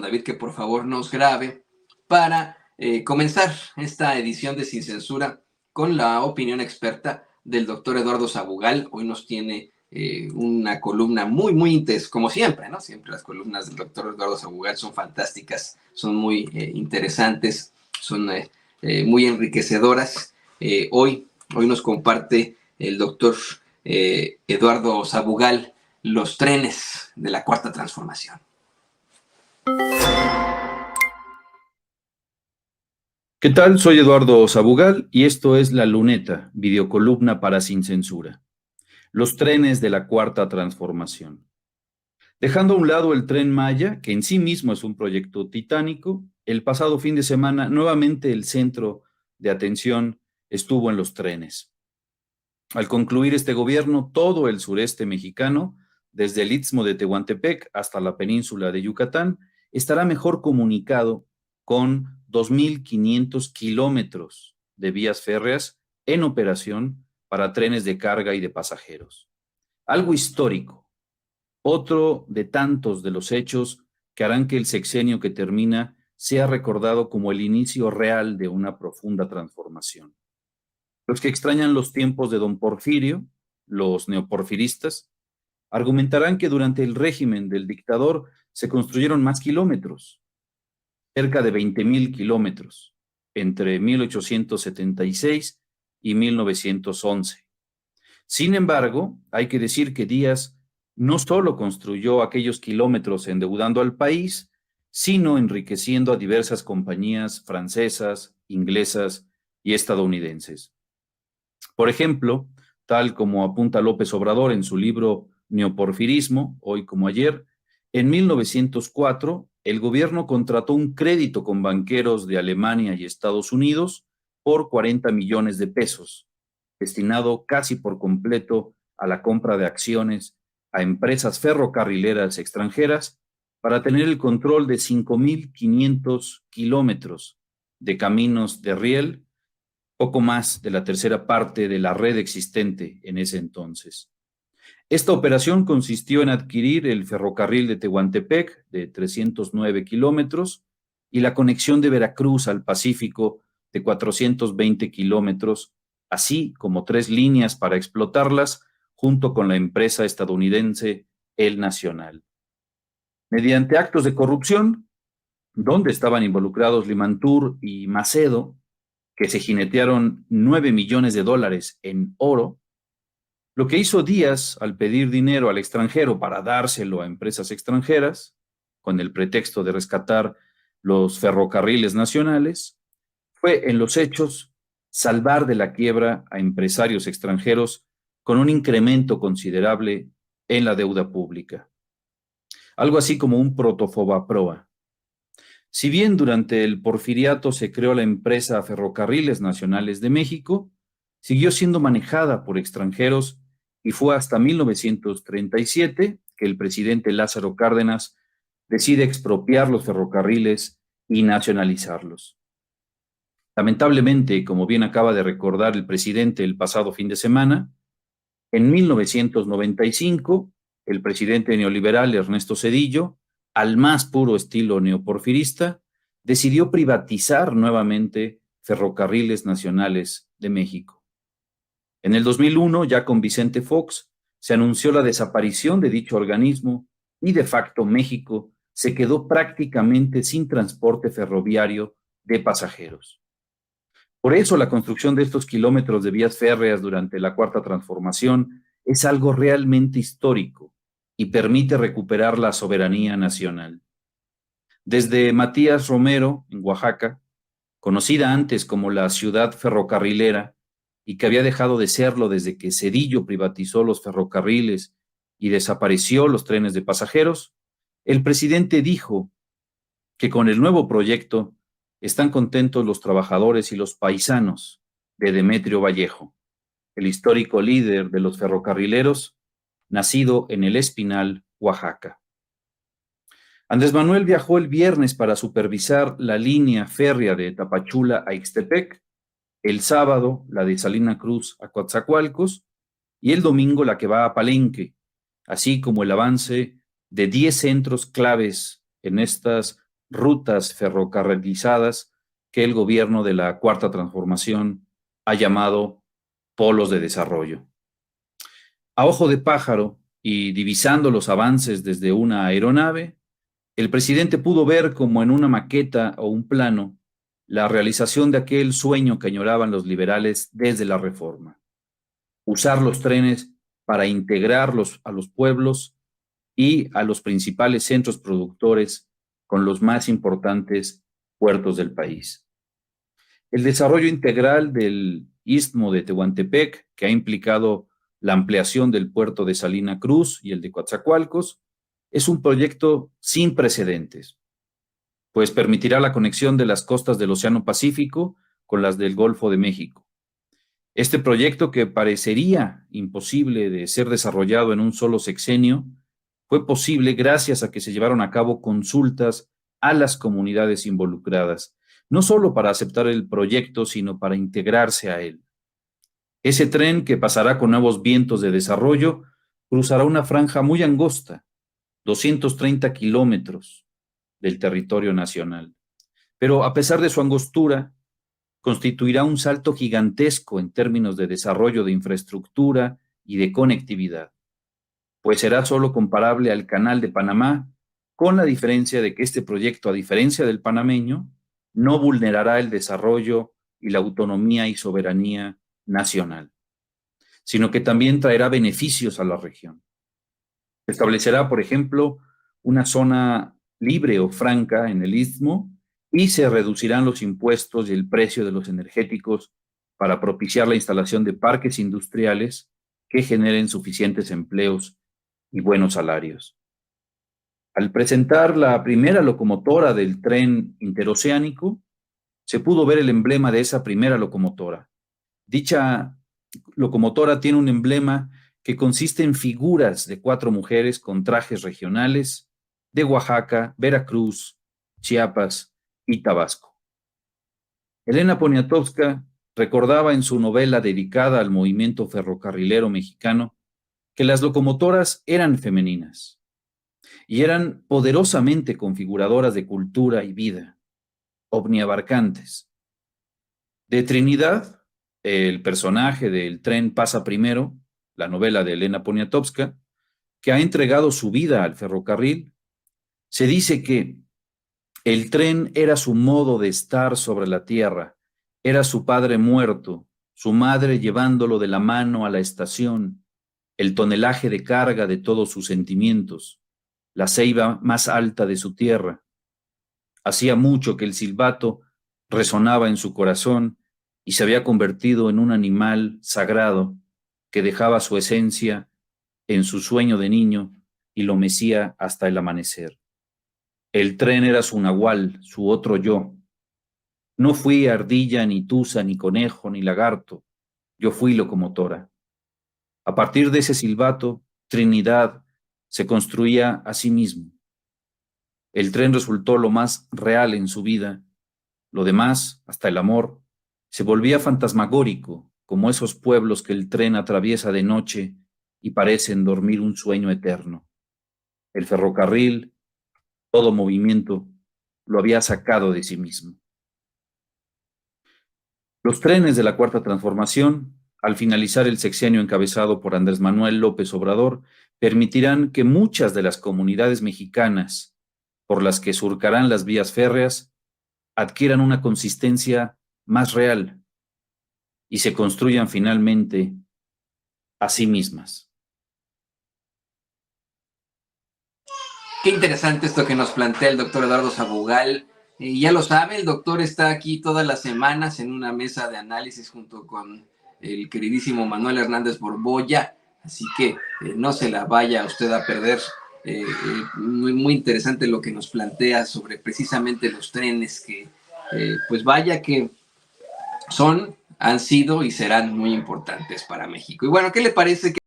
David que por favor nos grabe para comenzar esta edición de Sin Censura con la opinión experta del doctor Eduardo Sabugal. Hoy nos tiene una columna muy intensa, como siempre, ¿no? Siempre las columnas del doctor Eduardo Sabugal son fantásticas, son muy interesantes, son muy enriquecedoras. Hoy nos comparte el doctor Eduardo Sabugal los trenes de la Cuarta Transformación. ¿Qué tal? Soy Eduardo Sabugal y esto es La Luneta, videocolumna para Sin Censura. Los trenes de la Cuarta Transformación. Dejando a un lado el Tren Maya, que en sí mismo es un proyecto titánico, el pasado fin de semana nuevamente el centro de atención estuvo en los trenes. Al concluir este gobierno, todo el sureste mexicano, desde el Istmo de Tehuantepec hasta la península de Yucatán, estará mejor comunicado con 2.500 kilómetros de vías férreas en operación para trenes de carga y de pasajeros. Algo histórico, otro de tantos de los hechos que harán que el sexenio que termina sea recordado como el inicio real de una profunda transformación. Los que extrañan los tiempos de don Porfirio, los neoporfiristas, argumentarán que durante el régimen del dictador se construyeron más kilómetros, cerca de 20,000 kilómetros, entre 1876 y 1911. Sin embargo, hay que decir que Díaz no solo construyó aquellos kilómetros endeudando al país, sino enriqueciendo a diversas compañías francesas, inglesas y estadounidenses. Por ejemplo, tal como apunta López Obrador en su libro Neoporfirismo, Hoy como ayer, en 1904 el gobierno contrató un crédito con banqueros de Alemania y Estados Unidos por 40 millones de pesos, destinado casi por completo a la compra de acciones a empresas ferrocarrileras extranjeras para tener el control de 5.500 kilómetros de caminos de riel, poco más de la tercera parte de la red existente en ese entonces. Esta operación consistió en adquirir el ferrocarril de Tehuantepec, de 309 kilómetros, y la conexión de Veracruz al Pacífico, de 420 kilómetros, así como 3 líneas para explotarlas, junto con la empresa estadounidense El Nacional. Mediante actos de corrupción, donde estaban involucrados Limantur y Macedo, que se jinetearon 9 millones de dólares en oro, lo que hizo Díaz al pedir dinero al extranjero para dárselo a empresas extranjeras, con el pretexto de rescatar los ferrocarriles nacionales, fue en los hechos salvar de la quiebra a empresarios extranjeros con un incremento considerable en la deuda pública. Algo así como un protofobaproa. Si bien durante el porfiriato se creó la empresa Ferrocarriles Nacionales de México, siguió siendo manejada por extranjeros y fue hasta 1937 que el presidente Lázaro Cárdenas decide expropiar los ferrocarriles y nacionalizarlos. Lamentablemente, como bien acaba de recordar el presidente el pasado fin de semana, en 1995, el presidente neoliberal Ernesto Zedillo, al más puro estilo neoporfirista, decidió privatizar nuevamente Ferrocarriles Nacionales de México. En el 2001, ya con Vicente Fox, se anunció la desaparición de dicho organismo y de facto México se quedó prácticamente sin transporte ferroviario de pasajeros. Por eso la construcción de estos kilómetros de vías férreas durante la Cuarta Transformación es algo realmente histórico y permite recuperar la soberanía nacional. Desde Matías Romero, en Oaxaca, conocida antes como la ciudad ferrocarrilera y que había dejado de serlo desde que Zedillo privatizó los ferrocarriles y desapareció los trenes de pasajeros, el presidente dijo que con el nuevo proyecto están contentos los trabajadores y los paisanos de Demetrio Vallejo, el histórico líder de los ferrocarrileros, nacido en El Espinal, Oaxaca. Andrés Manuel viajó el viernes para supervisar la línea férrea de Tapachula a Ixtepec, el sábado la de Salina Cruz a Coatzacoalcos y el domingo la que va a Palenque, así como el avance de 10 centros claves en estas rutas ferrocarrilizadas que el gobierno de la Cuarta Transformación ha llamado polos de desarrollo. A ojo de pájaro y divisando los avances desde una aeronave, el presidente pudo ver como en una maqueta o un plano la realización de aquel sueño que añoraban los liberales desde la Reforma: usar los trenes para integrarlos a los pueblos y a los principales centros productores con los más importantes puertos del país. El desarrollo integral del Istmo de Tehuantepec, que ha implicado la ampliación del puerto de Salina Cruz y el de Coatzacoalcos, es un proyecto sin precedentes, pues permitirá la conexión de las costas del Océano Pacífico con las del Golfo de México. Este proyecto, que parecería imposible de ser desarrollado en un solo sexenio, fue posible gracias a que se llevaron a cabo consultas a las comunidades involucradas, no solo para aceptar el proyecto, sino para integrarse a él. Ese tren, que pasará con nuevos vientos de desarrollo, cruzará una franja muy angosta, 230 kilómetros del territorio nacional. Pero a pesar de su angostura, constituirá un salto gigantesco en términos de desarrollo de infraestructura y de conectividad, pues será solo comparable al Canal de Panamá, con la diferencia de que este proyecto, a diferencia del panameño, no vulnerará el desarrollo y la autonomía y soberanía nacional, sino que también traerá beneficios a la región. Establecerá, por ejemplo, una zona libre o franca en el istmo, y se reducirán los impuestos y el precio de los energéticos para propiciar la instalación de parques industriales que generen suficientes empleos y buenos salarios. Al presentar la primera locomotora del tren interoceánico, se pudo ver el emblema de esa primera locomotora. Dicha locomotora tiene un emblema que consiste en figuras de 4 mujeres con trajes regionales de Oaxaca, Veracruz, Chiapas y Tabasco. Elena Poniatowska recordaba en su novela dedicada al movimiento ferrocarrilero mexicano que las locomotoras eran femeninas y eran poderosamente configuradoras de cultura y vida, omniabarcantes. De Trinidad, el personaje del Tren pasa primero, la novela de Elena Poniatowska, que ha entregado su vida al ferrocarril, se dice que el tren era su modo de estar sobre la tierra, era su padre muerto, su madre llevándolo de la mano a la estación, el tonelaje de carga de todos sus sentimientos, la ceiba más alta de su tierra. Hacía mucho que el silbato resonaba en su corazón y se había convertido en un animal sagrado que dejaba su esencia en su sueño de niño y lo mecía hasta el amanecer. El tren era su nahual, su otro yo. No fui ardilla, ni tusa, ni conejo, ni lagarto. Yo fui locomotora. A partir de ese silbato, Trinidad se construía a sí mismo. El tren resultó lo más real en su vida. Lo demás, hasta el amor, se volvía fantasmagórico, como esos pueblos que el tren atraviesa de noche y parecen dormir un sueño eterno. El ferrocarril, todo movimiento, lo había sacado de sí mismo. Los trenes de la Cuarta Transformación, al finalizar el sexenio encabezado por Andrés Manuel López Obrador, permitirán que muchas de las comunidades mexicanas por las que surcarán las vías férreas adquieran una consistencia más real y se construyan finalmente a sí mismas. Qué interesante esto que nos plantea el doctor Eduardo Sabugal. Ya lo sabe, el doctor está aquí todas las semanas en una mesa de análisis junto con el queridísimo Manuel Hernández Borbolla, así que no se la vaya usted a perder. Muy interesante lo que nos plantea sobre precisamente los trenes que, pues vaya que han sido y serán muy importantes para México. Y bueno, ¿qué le parece que